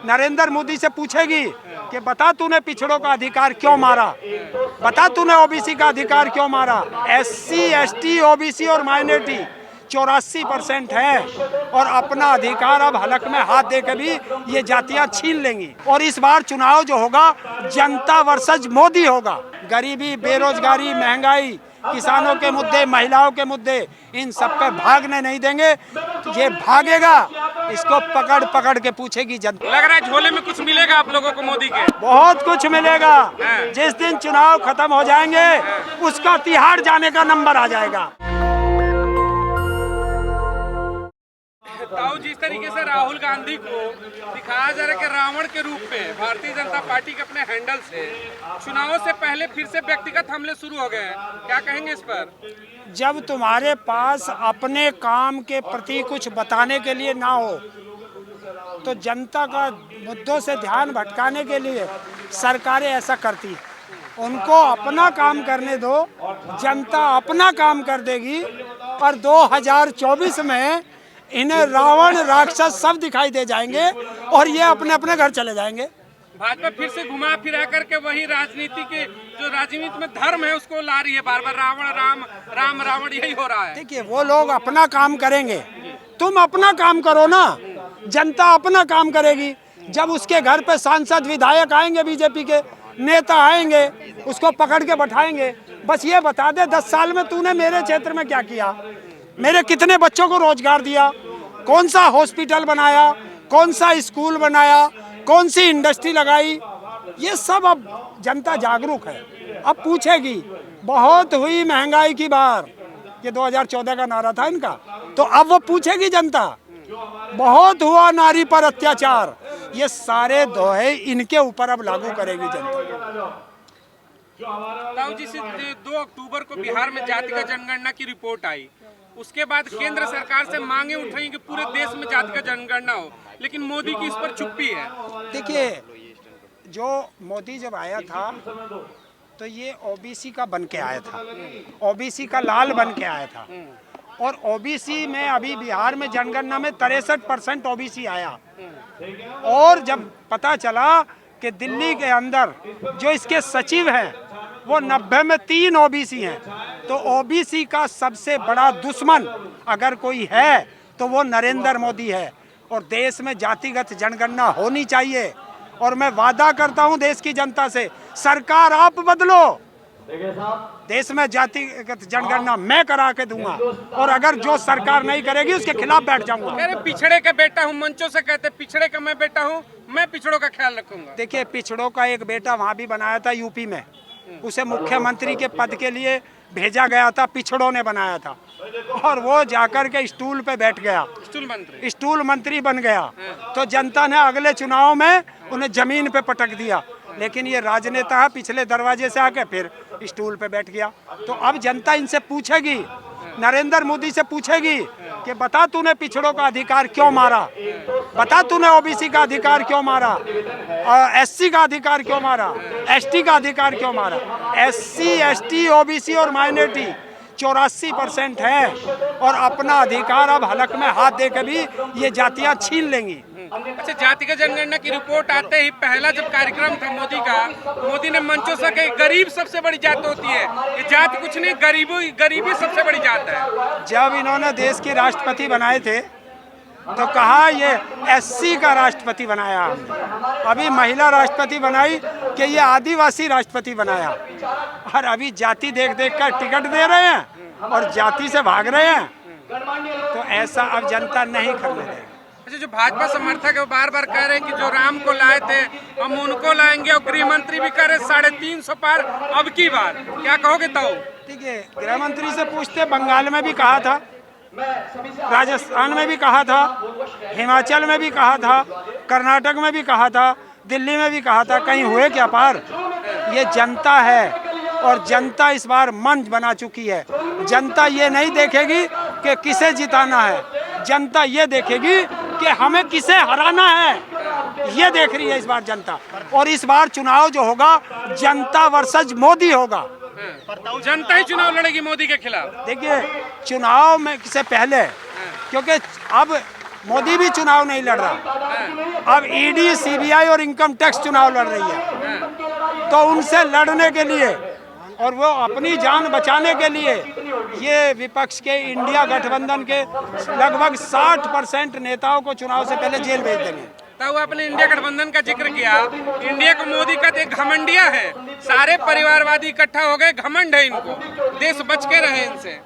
नरेंद्र मोदी से पूछेगी कि बता तूने पिछड़ों का अधिकार क्यों मारा, बता तूने ओबीसी का अधिकार क्यों मारा। एससी, एसटी, ओबीसी और माइनॉरिटी 84% है और अपना अधिकार अब हलक में हाथ दे के भी ये जातियां छीन लेंगी। और इस बार चुनाव जो होगा जनता वर्सेस मोदी होगा। गरीबी, बेरोजगारी, महंगाई, किसानों के मुद्दे, महिलाओं के मुद्दे, इन सब पे भागने नहीं देंगे। ये भागेगा इसको पकड़ पकड़ के पूछेगी जनता। लग रहा है झोले में कुछ मिलेगा आप लोगों को मोदी के? बहुत कुछ मिलेगा। जिस दिन चुनाव खत्म हो जाएंगे उसका तिहाड़ जाने का नंबर आ जाएगा। ताऊ, जिस तरीके से राहुल गांधी को दिखाया जा रहा है कि रावण के रूप में भारतीय जनता पार्टी के अपने हैंडल से चुनावों से पहले फिर से व्यक्तिगत हमले शुरू हो गए हैं, क्या कहेंगे इस पर? जब तुम्हारे पास अपने काम के प्रति कुछ बताने के लिए ना हो तो जनता का मुद्दों से ध्यान भटकाने के लिए सरकारें ऐसा करती। उनको अपना काम करने दो, जनता अपना काम कर देगी और 2024 में इन्हें रावण, राक्षस सब दिखाई दे जाएंगे और ये अपने अपने घर चले जाएंगे। भाजपा फिर से घुमा फिरा करके वही राजनीति के जो राजनीति में धर्म है उसको ला रही है, बार बार रावण राम, राम रावण, यही हो रहा है। देखिए, वो लोग अपना काम करेंगे, तुम अपना काम करो ना। जनता अपना काम करेगी। जब उसके घर पे सांसद, विधायक आएंगे, बीजेपी के नेता आएंगे, उसको पकड़ के बैठाएंगे, बस ये बता दे 10 साल में तूने मेरे क्षेत्र में क्या किया, मेरे कितने बच्चों को रोजगार दिया, कौन सा हॉस्पिटल बनाया, कौन सा स्कूल बनाया, कौन सी इंडस्ट्री लगाई। ये सब अब जनता जागरूक है, अब पूछेगी। बहुत हुई महंगाई की बार, ये 2014 का नारा था इनका, तो अब वो पूछेगी जनता। बहुत हुआ नारी पर अत्याचार, ये सारे दोहे इनके ऊपर अब लागू करेगी जनता। ताऊ जी, 2 अक्टूबर को बिहार में जातिगत जनगणना की रिपोर्ट आई, उसके बाद केंद्र सरकार से मांगे उठाई कि पूरे देश में जातिगत जनगणना हो, लेकिन मोदी की इस पर चुप्पी है। देखिए, जो मोदी जब आया था तो ये ओबीसी का बन के आया था, ओबीसी का लाल बन के आया था। और ओबीसी में अभी बिहार में जनगणना में 63% ओबीसी आया। और जब पता चला कि दिल्ली के अंदर जो इसके सचिव हैं वो 90 में 3 ओबीसी हैं, तो ओबीसी का सबसे बड़ा दुश्मन अगर कोई है तो वो नरेंद्र मोदी है। और देश में जातिगत जनगणना होनी चाहिए। और मैं वादा करता हूं देश की जनता से, सरकार आप बदलो, देश में जातिगत जनगणना मैं करा के दूंगा। और अगर जो सरकार नहीं करेगी उसके खिलाफ बैठ जाऊंगा। अरे पिछड़े का बेटा हूँ, मंचों से कहते पिछड़े का मैं बेटा हूँ, मैं पिछड़ों का ख्याल रखूंगा। देखिए, पिछड़ों का एक बेटा वहाँ भी बनाया था यूपी में, उसे मुख्यमंत्री के पद के लिए भेजा गया था, पिछड़ों ने बनाया था। और वो जाकर के स्टूल पे बैठ गया, स्टूल मंत्री बन गया। तो जनता ने अगले चुनाव में उन्हें जमीन पे पटक दिया। लेकिन ये राजनेता है, पिछले दरवाजे से आके फिर स्टूल पे बैठ गया। तो अब जनता इनसे पूछेगी, नरेंद्र मोदी से पूछेगी कि बता तूने पिछड़ों का अधिकार क्यों मारा, बता तूने ओबीसी का अधिकार क्यों मारा, एससी का अधिकार क्यों मारा, एसटी का अधिकार क्यों मारा। एससी, एसटी, ओबीसी और माइनॉरिटी 84% है और अपना अधिकार अब हलक में हाथ दे के भी ये जातियां छीन लेंगी। अच्छा, जातिगत जनगणना की रिपोर्ट आते ही पहला जब कार्यक्रम था मोदी का, मोदी ने मंचों से कही गरीब सबसे बड़ी जात होती है, ये जात कुछ नहीं, गरीबी सबसे बड़ी जात है। जब इन्होंने देश के राष्ट्रपति बनाए थे तो कहा ये एससी का राष्ट्रपति बनाया, अभी महिला राष्ट्रपति बनाई कि ये आदिवासी राष्ट्रपति बनाया। और अभी जाति देख देख कर टिकट दे रहे हैं और जाति से भाग रहे हैं। तो ऐसा अब जनता नहीं करने देगी। अच्छा, जो भाजपा समर्थक है बार बार कह रहे हैं कि जो राम को लाए थे हम उनको लाएंगे, और गृह मंत्री भी कह रहे 350 पार अब की बार, क्या कहोगे? तो ठीक है, गृह मंत्री से पूछते, बंगाल में भी कहा था, राजस्थान में भी कहा था, हिमाचल में भी कहा था, कर्नाटक में भी कहा था, दिल्ली में भी कहा था, कहीं हुए क्या पार? ये जनता है और जनता इस बार मंच बना चुकी है। जनता ये नहीं देखेगी कि किसे जिताना है, जनता ये देखेगी कि हमें किसे हराना है, ये देख रही है इस बार जनता। और इस बार चुनाव जो होगा जनता वर्सेस मोदी होगा। जनता ही चुनाव लड़ेगी मोदी के खिलाफ। देखिए, चुनाव में से पहले, क्योंकि अब मोदी भी चुनाव नहीं लड़ रहा। अब ईडी, सीबीआई और इनकम टैक्स चुनाव लड़ रही है। तो उनसे लड़ने के लिए और वो अपनी जान बचाने के लिए ये विपक्ष के इंडिया गठबंधन के लगभग 60% नेताओं को चुनाव से पहले जेल भेज देंगे। तब आपने इंडिया गठबंधन का जिक्र किया। इंडिया को मोदी का एक घमंडिया है, सारे परिवारवादी इकट्ठा हो गए, घमंड है इनको, देश बच के रहे इनसे।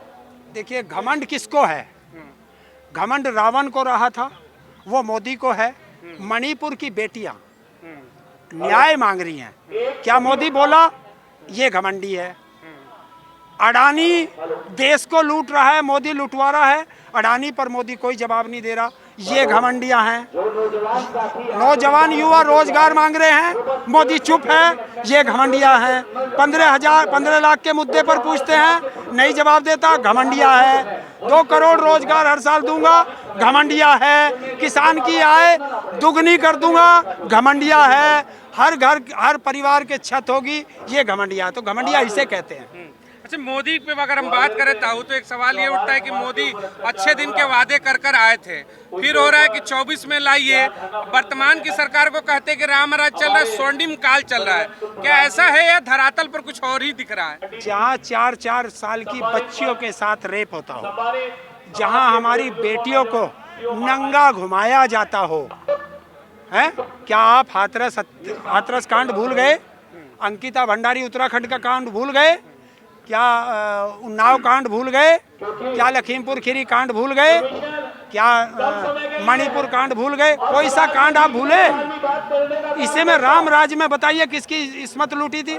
देखिए घमंड किसको है? घमंड रावण को रहा था, वो मोदी को है। मणिपुर की बेटियां न्याय मांग रही हैं, क्या मोदी बोला? ये घमंडी है। अडानी देश को लूट रहा है, मोदी लुटवा रहा है, अडानी पर मोदी कोई जवाब नहीं दे रहा, ये घमंडियां हैं। नौजवान युवा रोजगार मांग रहे हैं, मोदी चुप है, ये घमंडियां हैं। 15 लाख के मुद्दे पर पूछते हैं, नहीं जवाब देता, घमंडिया है। 2 करोड़ रोजगार हर साल दूंगा, घमंडिया है। किसान की आय दुगनी कर दूंगा, घमंडिया है। हर घर हर परिवार के छत होगी, ये घमंडिया। तो घमंडिया इसे कहते हैं। अच्छा, मोदी पे अगर हम बात करें तो एक सवाल ये उठता है कि मोदी अच्छे दिन के वादे कर आए थे, फिर हो रहा है कि 24 में लाइए। वर्तमान की सरकार को कहते हैं कि रामराज चल रहा है, स्वर्णिम काल चल रहा है। क्या ऐसा है या धरातल पर कुछ और ही दिख रहा है? जहाँ 4-4 साल की बच्चियों के साथ रेप होता हो, जहाँ हमारी बेटियों को नंगा घुमाया जाता हो, है क्या आप हाथरस कांड भूल गए? अंकिता भंडारी उत्तराखंड का कांड भूल गए? क्या उन्नाव कांड भूल गए? क्या लखीमपुर खीरी कांड भूल गए? क्या मणिपुर कांड भूल गए? कोई सा कांड आप भूले? इसे में राम राज में बताइए किसकी इस्मत लूटी थी?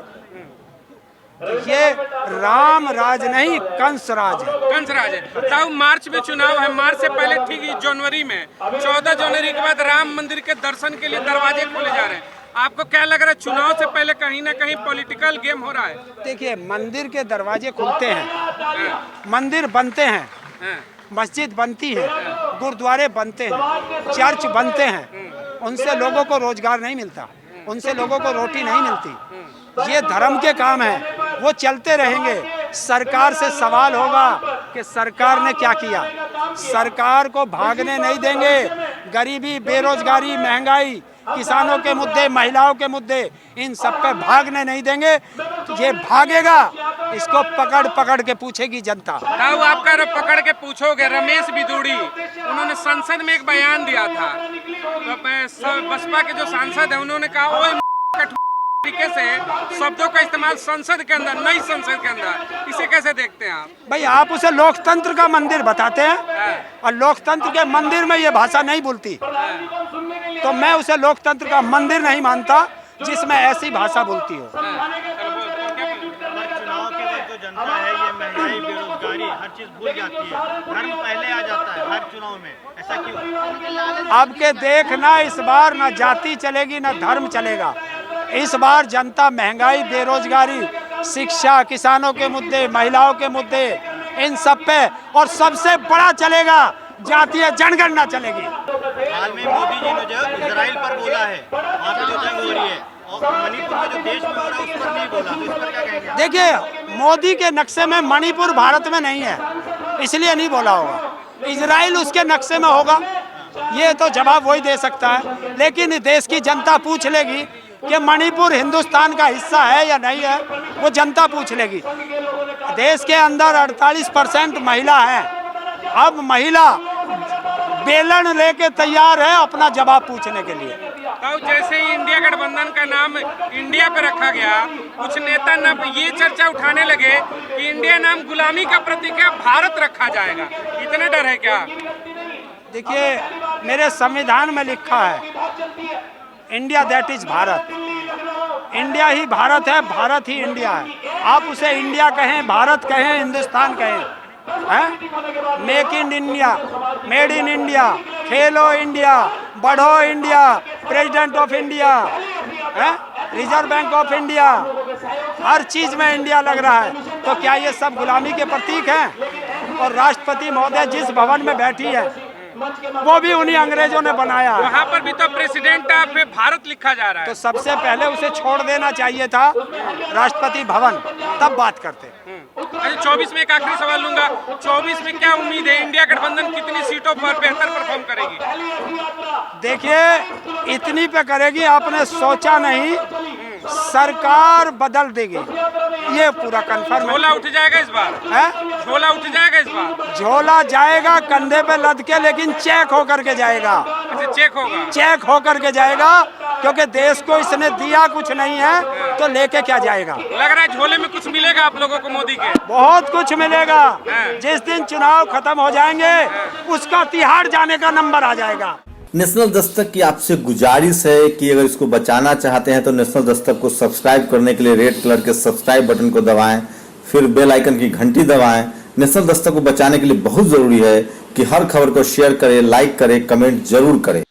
ये राम राज नहीं, कंस राज है। कंस राज है। तब मार्च में चुनाव है, मार्च से पहले ठीक जनवरी में 14 जनवरी के बाद राम मंदिर के दर्शन के लिए दरवाजे खोले जा रहे हैं। आपको क्या लग रहा है, चुनाव से पहले कहीं ना कहीं पॉलिटिकल गेम हो रहा है? देखिए मंदिर के दरवाजे खुलते हैं, मंदिर बनते हैं, मस्जिद बनती है, गुरुद्वारे बनते हैं, चर्च बनते हैं, उनसे लोगों को रोजगार नहीं मिलता, उनसे लोगों को रोटी नहीं मिलती। ये धर्म के काम है, वो चलते रहेंगे। सरकार से सवाल होगा कि सरकार ने क्या किया। सरकार को भागने नहीं देंगे। गरीबी, बेरोजगारी, महंगाई, किसानों के मुद्दे, महिलाओं के मुद्दे, इन सब पे भागने नहीं देंगे। ये भागेगा, इसको पकड़ पकड़ के पूछेगी जनता। अब आपका पकड़ के पूछोगे। रमेश बिदूड़ी, उन्होंने संसद में एक बयान दिया था, तो बसपा के जो सांसद है उन्होंने कहा ओए तरीके से शब्दों का इस्तेमाल संसद के अंदर, नई संसद के अंदर, इसे कैसे देखते हैं आप? भाई आप उसे लोकतंत्र का मंदिर बताते हैं और लोकतंत्र के मंदिर में ये भाषा नहीं बोलती, तो मैं उसे लोकतंत्र का मंदिर नहीं मानता जिसमें ऐसी भाषा बोलती हो। चुनाव के वक्त जो जनता है ये महंगाई, बेरोजगारी, हर चीज भूल जाती है, धर्म पहले आ जाता है हर चुनाव में, ऐसा क्यों? अब के देखना, इस बार ना जाति चलेगी ना धर्म चलेगा। इस बार जनता महंगाई, बेरोजगारी, शिक्षा, किसानों के मुद्दे, महिलाओं के मुद्दे, इन सब पे, और सबसे बड़ा चलेगा जातीय जनगणना चलेगी। हाल में मोदी जी ने जो इजराइल पर बोला है, वहाँ पे जो जंग हो रही है, और मणिपुर में जो देश में हो रहा है उस पर नहीं बोला, तो इस पर क्या कहेंगे? देखिए मोदी के नक्शे में मणिपुर भारत में नहीं है, इसलिए नहीं बोला होगा। इजराइल उसके नक्शे में होगा, ये तो जवाब वही दे सकता है। लेकिन देश की जनता पूछ लेगी कि मणिपुर हिंदुस्तान का हिस्सा है या नहीं है, वो जनता पूछ लेगी। देश के अंदर 48% महिला है। अब महिला बेलन लेके तैयार है अपना जवाब पूछने के लिए। तो जैसे ही इंडिया गठबंधन का नाम इंडिया पे रखा गया, कुछ नेता न ये चर्चा उठाने लगे कि इंडिया नाम गुलामी का प्रतीक है, भारत रखा जाएगा। इतना डर है क्या? देखिए मेरे संविधान में लिखा है India that is Bharat. India ही भारत है, भारत ही इंडिया है। आप उसे इंडिया कहें, भारत कहें, हिंदुस्तान कहें, हैं? Make in India, made in India, Khelo India, बढ़ो इंडिया, प्रेसिडेंट ऑफ इंडिया, हैं? रिजर्व बैंक ऑफ इंडिया, हर चीज में इंडिया लग रहा है। तो क्या ये सब गुलामी के प्रतीक हैं? और राष्ट्रपति महोदय जिस भवन में बैठी है वो भी उन्हीं अंग्रेजों ने बनाया। वहाँ पर भी तो प्रेसिडेंट ऑफ भारत लिखा जा रहा है। तो सबसे पहले उसे छोड़ देना चाहिए था राष्ट्रपति भवन, तब बात करते। अच्छा 24 में एक आखिरी सवाल लूंगा, 24 में क्या उम्मीद है, इंडिया गठबंधन कितनी सीटों पर बेहतर परफॉर्म करेगी? देखिए इतनी पे करेगी आपने सोचा नहीं, सरकार बदल देगी, ये पूरा कंफर्म झोला उठ जाएगा इस बार, है। झोला उठ जाएगा इस बार, झोला जाएगा कंधे पे लद के, लेकिन चेक होकर के जाएगा, अच्छा चेक होगा, चेक होकर के जाएगा, क्योंकि देश को इसने दिया कुछ नहीं है तो लेके क्या जाएगा। लग रहा है झोले में कुछ मिलेगा आप लोगों को मोदी के? बहुत कुछ मिलेगा, जिस दिन चुनाव खत्म हो जाएंगे उसका तिहाड़ जाने का नंबर आ जाएगा। नेशनल दस्तक की आपसे गुजारिश है कि अगर इसको बचाना चाहते हैं तो नेशनल दस्तक को सब्सक्राइब करने के लिए रेड कलर के सब्सक्राइब बटन को दबाएं, फिर बेल आइकन की घंटी दबाएं। नेशनल दस्तक को बचाने के लिए बहुत जरूरी है कि हर खबर को शेयर करें, लाइक करें, कमेंट जरूर करें।